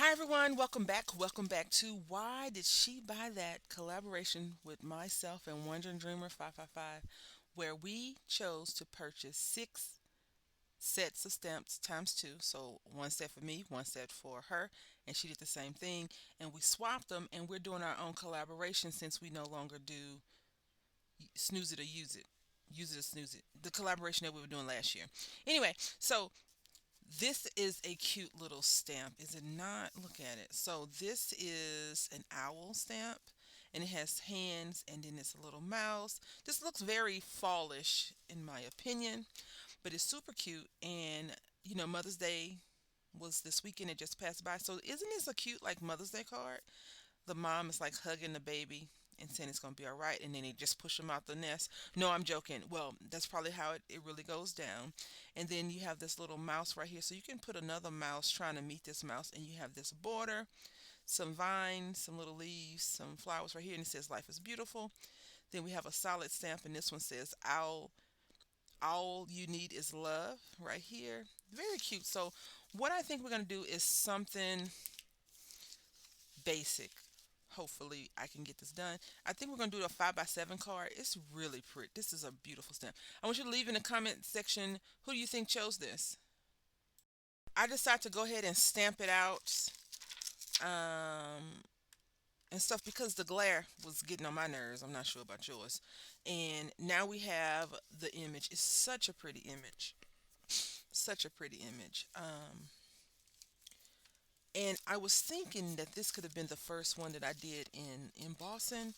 Hi everyone, welcome back. Welcome back to Why Did She Buy That? Collaboration with myself and Wondering Dreamer 555, where we chose to purchase six sets of stamps times two. So one set for me, one set for her, and she did the same thing. And we swapped them, and we're doing our own collaboration since we no longer do snooze it or use it. Use it or snooze it. The collaboration that we were doing last year. Anyway, so this is a cute little stamp, is it not? Look at it. So this is an owl stamp, and it has hands, and then it's a little mouse. This looks very fallish in my opinion, but it's super cute. And Mother's Day was this weekend. It just passed by. So isn't this a cute like Mother's Day card? The mom is like hugging the baby and saying it's going to be all right, and then they just push them out the nest. No, I'm joking. Well, that's probably how it really goes down. And then you have this little mouse right here, so you can put another mouse trying to meet this mouse, and you have this border, some vines, some little leaves, some flowers right here, and it says life is beautiful. Then we have a solid stamp, and this one says owl, all you need is love right here. Very cute. So what I think we're going to do is something basic. Hopefully I can get this done. I think we're going to do a 5x7 card. It's really pretty. This is a beautiful stamp. I want you to leave in the comment section who do you think chose this. I decided to go ahead and stamp it out um, and stuff because the glare was getting on my nerves. I'm not sure about yours. And now we have the image. It's such a pretty image. Such a pretty image. And I was thinking that this could have been the first one that I did in embossing,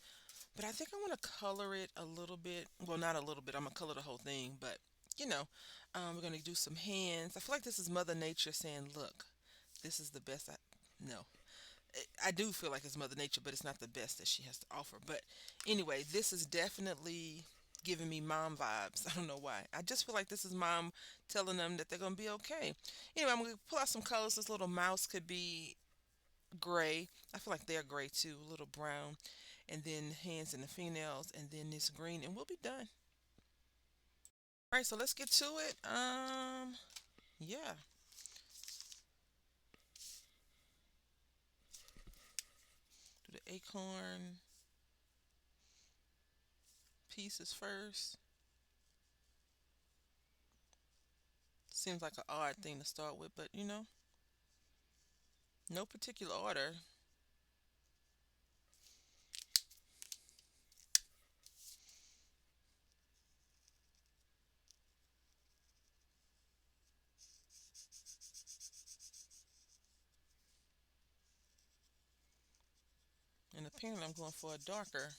but I think I want to color it a little bit. Well, not a little bit. I'm gonna color the whole thing, but you know, we're gonna do some hands. I feel like this is Mother Nature saying, "Look, this is the best." No, I do feel like it's Mother Nature, but it's not the best that she has to offer. But anyway, this is definitely giving me mom vibes. I don't know why. I just feel like this is mom telling them that they're gonna be okay. Anyway, I'm gonna pull out some colors. This little mouse could be gray. I feel like they're gray too, a little brown. And then hands and the fingernails, and then this green, and we'll be done. All right, so let's get to it. Yeah, do the acorn pieces first. Seems like an odd thing to start with, but no particular order. And apparently, I'm going for a darker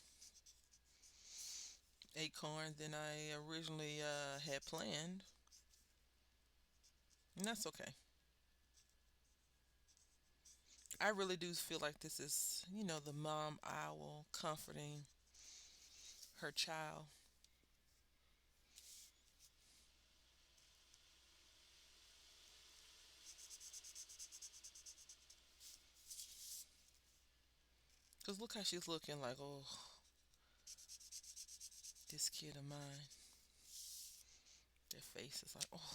acorn than I originally had planned, and that's okay. I really do feel like this is, the mom owl comforting her child. Because look how she's looking like, oh, this kid of mine. Their face is like, oh.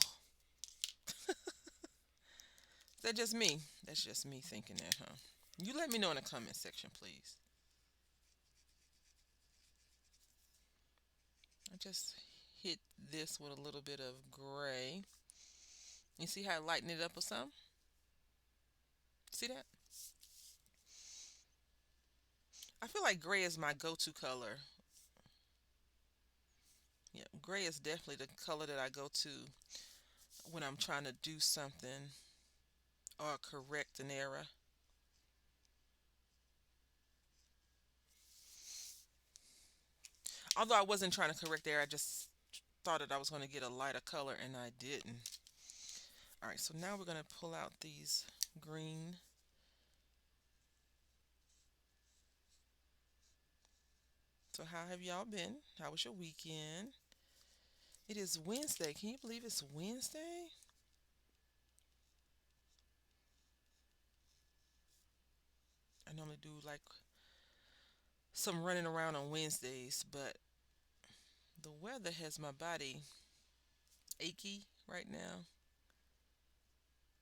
Is that just me? That's just me thinking that, huh? You let me know in the comment section, please. I just hit this with a little bit of gray. You see how I lighten it up or something? See that? I feel like gray is my go-to color. Yeah, gray is definitely the color that I go to when I'm trying to do something or correct an error. Although I wasn't trying to correct the error, I just thought that I was going to get a lighter color and I didn't. All right, so now we're going to pull out these green. So how have y'all been? How was your weekend? It is Wednesday. Can you believe it's Wednesday? I normally do like some running around on Wednesdays, but the weather has my body achy right now.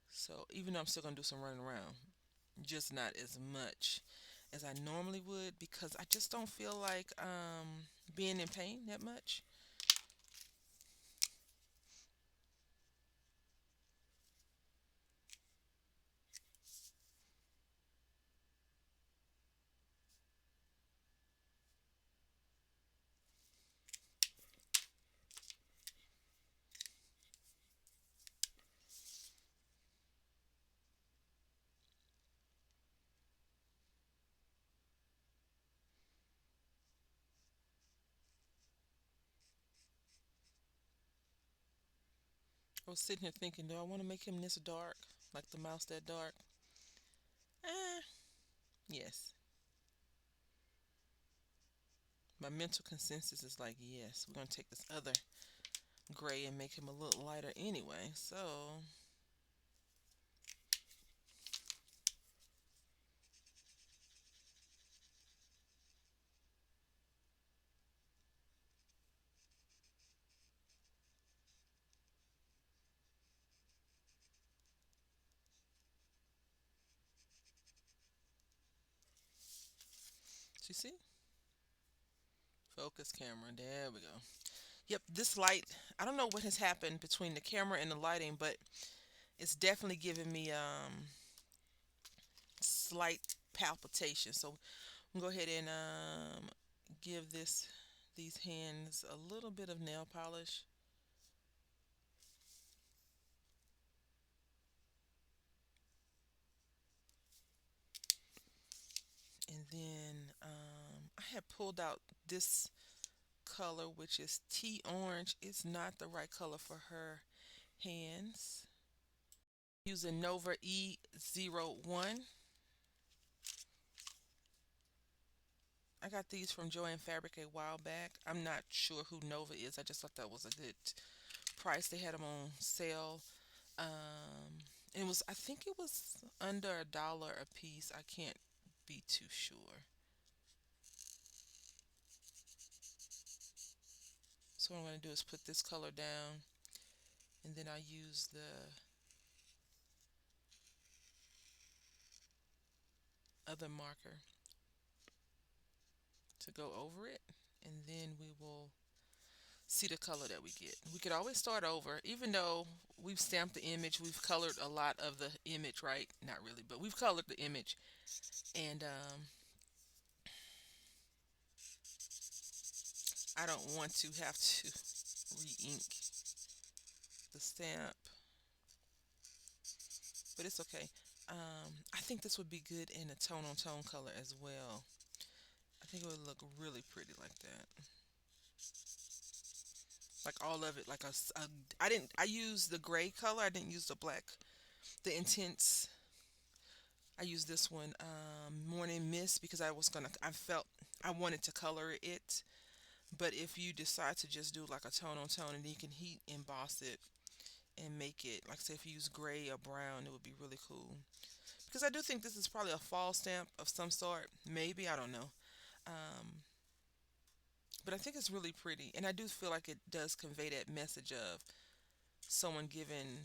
So even though I'm still gonna do some running around, just not as much as I normally would because I just don't feel like being in pain that much. I was sitting here thinking, do I want to make him this dark, like the mouse that dark? Eh, yes. My mental consensus is like, yes, we're gonna take this other gray and make him a little lighter anyway. So, you see? Focus camera. There we go. Yep, this light, I don't know what has happened between the camera and the lighting, but it's definitely giving me slight palpitation. So I'm gonna go ahead and give these hands a little bit of nail polish. And then I had pulled out this color, which is tea orange. It's not the right color for her hands. Using Nova E01. I got these from Joann Fabric a while back. I'm not sure who Nova is. I just thought that was a good price. They had them on sale. And it was, I think it was under $1 a piece. I can't be too sure. So what I'm going to do is put this color down, and then I use the other marker to go over it, and then we will see the color that we get. We could always start over, even though we've stamped the image, we've colored a lot of the image, right? Not really, but we've colored the image, and I don't want to have to re-ink the stamp, but it's okay. I think this would be good in a tone on tone color as well. I think it would look really pretty like that. Like all of it, like I didn't, I used the gray color. I didn't use the black, the intense. I used this one, Morning Mist, because I felt I wanted to color it. But if you decide to just do like a tone on tone and then you can heat emboss it and make it, like say if you use gray or brown, it would be really cool. Because I do think this is probably a fall stamp of some sort. Maybe, I don't know. Um, but I think it's really pretty. And I do feel like it does convey that message of someone giving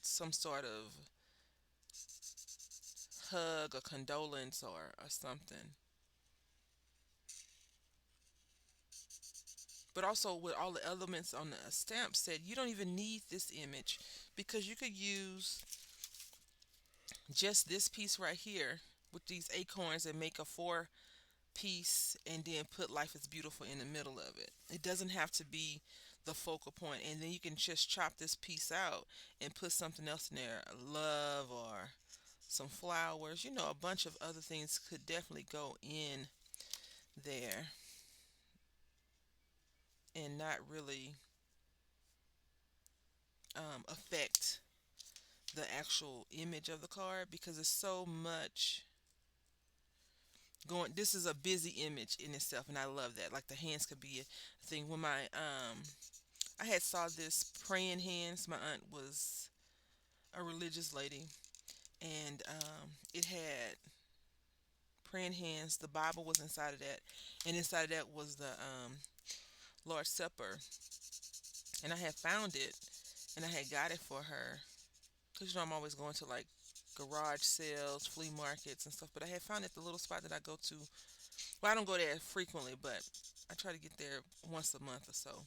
some sort of hug or condolence or something. But also with all the elements on the stamp set, you don't even need this image because you could use just this piece right here with these acorns and make a four piece and then put Life is Beautiful in the middle of it. It doesn't have to be the focal point, and then you can just chop this piece out and put something else in there, love or some flowers, a bunch of other things could definitely go in there and not really affect the actual image of the card because it's so much going. This is a busy image in itself, and I love that. Like the hands could be a thing. When I had saw this praying hands. My aunt was a religious lady, and it had praying hands. The Bible was inside of that, and inside of that was the Lord's Supper. And I had found it, and I had got it for her because I'm always going to like garage sales, flea markets, and stuff. But I had found at the little spot that I go to. Well, I don't go there frequently, but I try to get there once a month or so.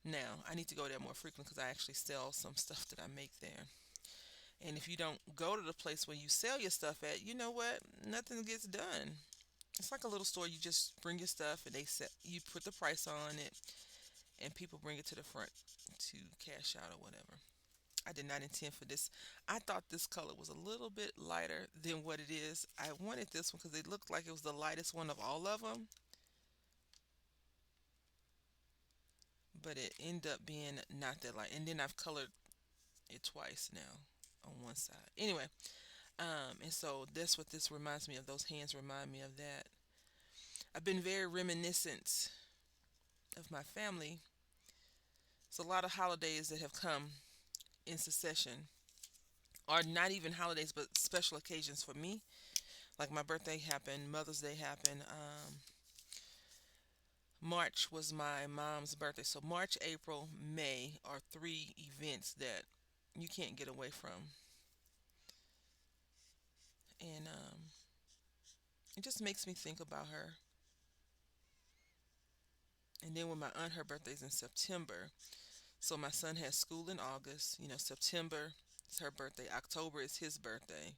Now I need to go there more frequently because I actually sell some stuff that I make there. And if you don't go to the place where you sell your stuff at, you know what? Nothing gets done. It's like a little store. You just bring your stuff and they set. You put the price on it, and people bring it to the front to cash out or whatever. I did not intend for this. I thought this color was a little bit lighter than what it is. I wanted this one because it looked like it was the lightest one of all of them, but it ended up being not that light. And then I've colored it twice now on one side. Anyway, and so that's what this reminds me of. Those hands remind me of that. I've been very reminiscent of my family. It's a lot of holidays that have come in succession, or not even holidays, but special occasions for me. Like my birthday happened, Mother's Day happened. March was my mom's birthday. So March, April, May are three events that you can't get away from. And it just makes me think about her. And then with my aunt, her birthday's in September. So my son has school in August. September is her birthday. October is his birthday.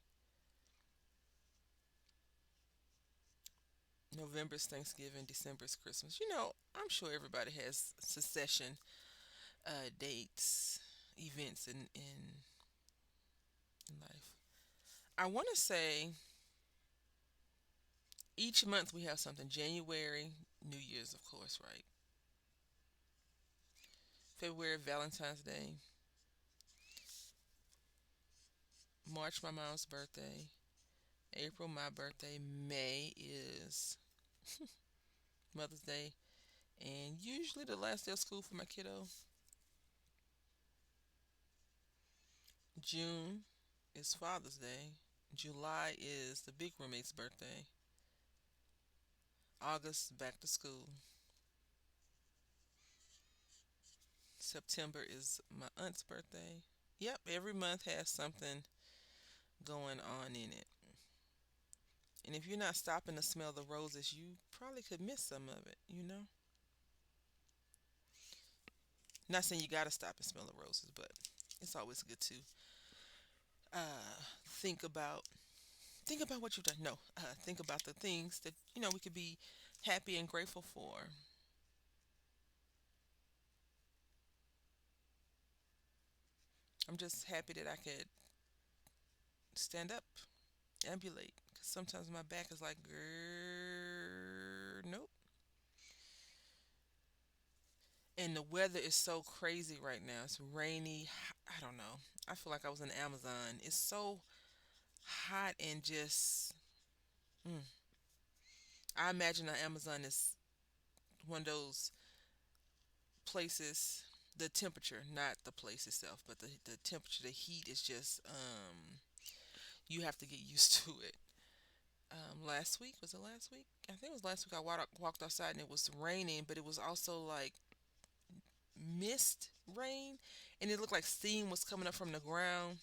November is Thanksgiving. December is Christmas. I'm sure everybody has succession dates, events in life. I want to say each month we have something. January, New Year's, of course, right? February, Valentine's Day. March, my mom's birthday. April, my birthday. May is Mother's Day. And usually the last day of school for my kiddo. June is Father's Day. July is the big roommate's birthday. August, back to school. September is my aunt's birthday. Yep, every month has something going on in it. And if you're not stopping to smell the roses, you probably could miss some of it. Not saying you got to stop and smell the roses, but it's always good to uh, think about what you've done. No, think about the things that we could be happy and grateful for. I'm just happy that I could stand up, ambulate, because sometimes my back is like, grrr, nope. And the weather is so crazy right now. It's rainy. I don't know. I feel like I was in Amazon. It's so hot and just. Mm. I imagine that Amazon is one of those places. The temperature, not the place itself, but the temperature, the heat is just. You have to get used to it. Last week, was it last week? I think it was last week. I walked outside and it was raining, but it was also like mist rain, and it looked like steam was coming up from the ground,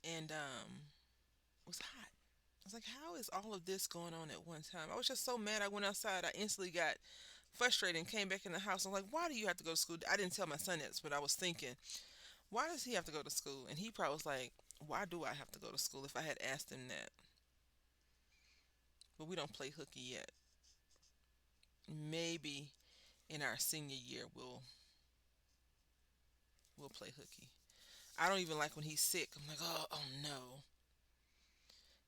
and it was hot. I was like, how is all of this going on at one time? I was just so mad. I went outside. I instantly got frustrated and came back in the house. I'm like, why do you have to go to school? I didn't tell my son this, but I was thinking, why does he have to go to school? And he probably was like, why do I have to go to school if I had asked him that? But we don't play hooky yet. Maybe in our senior year we'll play hooky. I don't even like when he's sick. I'm like, oh no.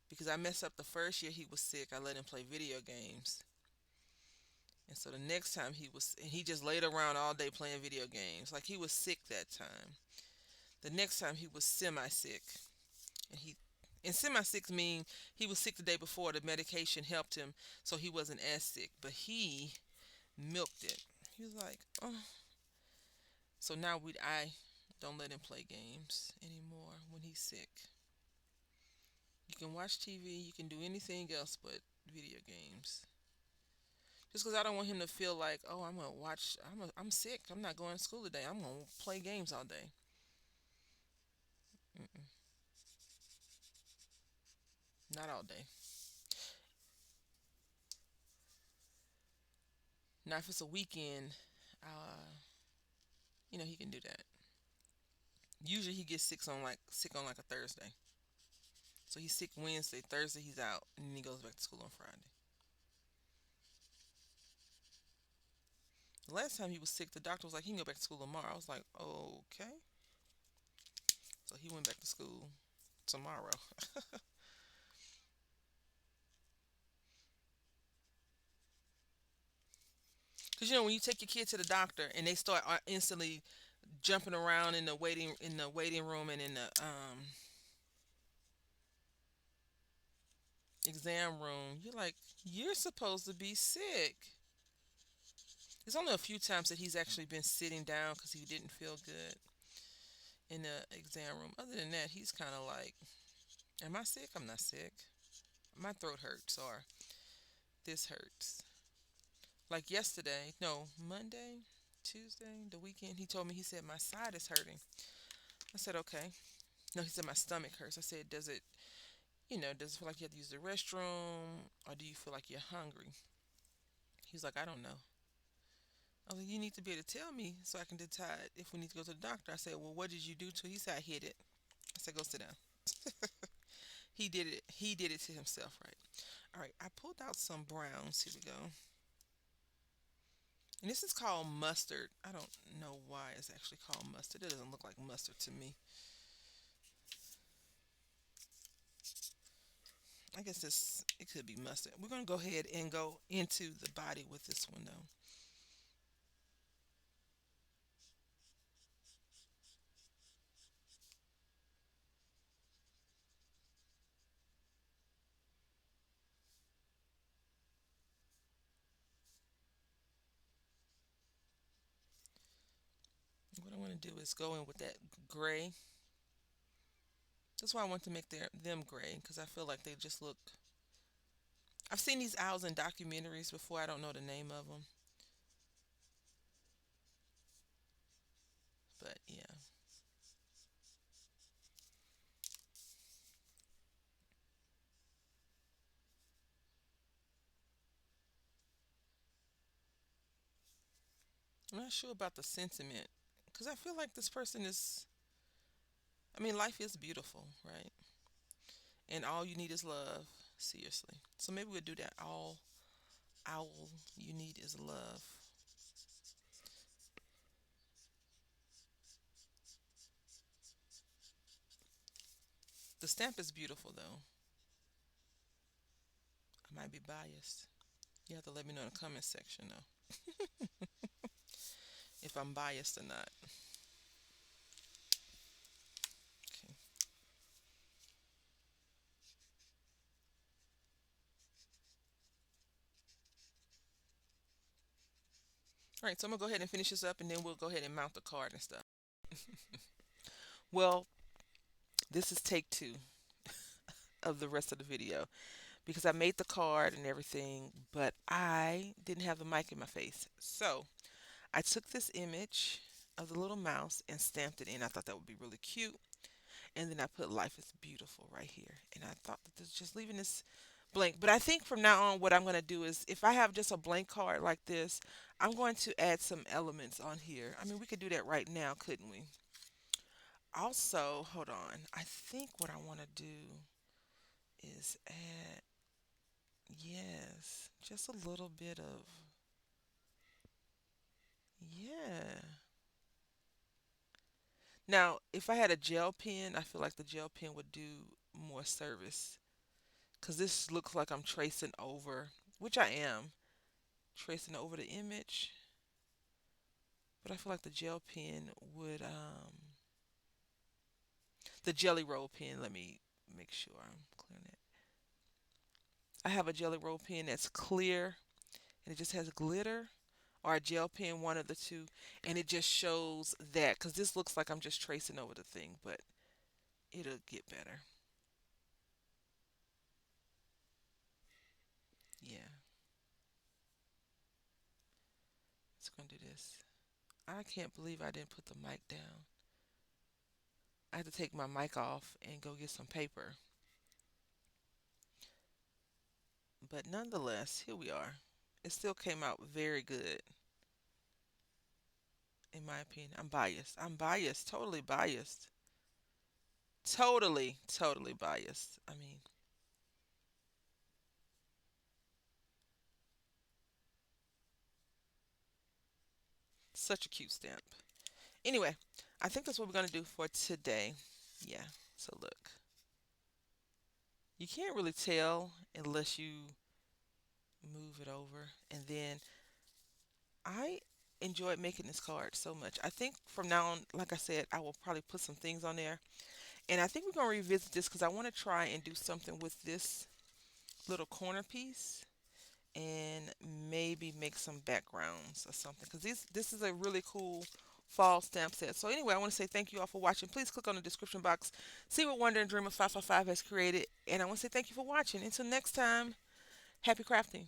Because I messed up the first year he was sick. I let him play video games. And so the next time and he just laid around all day playing video games. Like he was sick that time. The next time he was semi sick. And semi sick mean he was sick the day before. The medication helped him so he wasn't as sick. But he milked it. He was like, oh. So now I don't let him play games anymore when he's sick. You can watch TV, you can do anything else but video games. Just because I don't want him to feel like, oh, I'm gonna watch. I'm sick. I'm not going to school today. I'm gonna play games all day. Not all day. Now, if it's a weekend, he can do that. Usually, he gets sick on like a Thursday. So he's sick Wednesday, Thursday he's out, and then he goes back to school on Friday. The last time he was sick, the doctor was like, he can go back to school tomorrow. I was like, okay. So he went back to school tomorrow. Because when you take your kid to the doctor and they start instantly jumping around in the waiting room and in the exam room, you're like, you're supposed to be sick. There's only a few times that he's actually been sitting down because he didn't feel good in the exam room. Other than that, he's kind of like, am I sick? I'm not sick. My throat hurts or this hurts. Like yesterday, no, Monday, Tuesday, the weekend, he told me, he said, my side is hurting. I said, okay. No, he said, my stomach hurts. I said, does it feel like you have to use the restroom or do you feel like you're hungry? He's like, I don't know. I was like, you need to be able to tell me so I can decide if we need to go to the doctor. I said, well, what did you do to it? He said, I hit it. I said, go sit down. He did it. He did it to himself, right? All right. I pulled out some browns. Here we go. And this is called mustard. I don't know why it's actually called mustard. It doesn't look like mustard to me. I guess it could be mustard. We're gonna go ahead and go into the body with this one though. What I want to do is go in with that gray. That's why I want to make them gray because I feel like they just look. I've seen these owls in documentaries before. I don't know the name of them, but yeah. I'm not sure about the sentiment because I feel like this person is. I mean, life is beautiful, right? And all you need is love. Seriously. So maybe we'll do that. All you need is love. The stamp is beautiful though. I might be biased. You have to let me know in the comment section though if I'm biased or not. Okay. All right, so I'm gonna go ahead and finish this up, and then we'll go ahead and mount the card and stuff. Well, this is take two of the rest of the video because I made the card and everything, but I didn't have the mic in my face. So I took this image of the little mouse and stamped it in. I thought that would be really cute. And then I put life is beautiful right here. And I thought that this just leaving this blank. But I think from now on, what I'm going to do is if I have just a blank card like this, I'm going to add some elements on here. I mean, we could do that right now, couldn't we? Also, hold on. I think what I want to do is add, yes, just a little bit of, yeah. Now, if I had a gel pen, I feel like the gel pen would do more service because this looks like I'm tracing over, which I am, tracing over the image. But I feel like the gel pen would, the jelly roll pen, let me make sure I'm clearing it. I have a jelly roll pen that's clear and it just has glitter, or a gel pen, one of the two, and it just shows that because this looks like I'm just tracing over the thing, but it'll get better. Yeah, it's gonna do this. I can't believe I didn't put the mic down. I had to take my mic off and go get some paper. But nonetheless, here we are. It still came out very good, in my opinion. I'm biased. I'm biased. Totally biased. Totally, totally biased. I mean, such a cute stamp. Anyway, I think that's what we're going to do for today. Yeah. So look, you can't really tell unless you move it over. And then I enjoyed making this card so much. I think from now on, like I said, I will probably put some things on there. And I think we're going to revisit this because I want to try and do something with this little corner piece and maybe make some backgrounds or something because this is a really cool fall stamp set. So anyway, I want to say thank you all for watching. Please click on the description box, see what Wonder and Dreamer 555 has created, and I want to say thank you for watching. Until next time, happy crafting.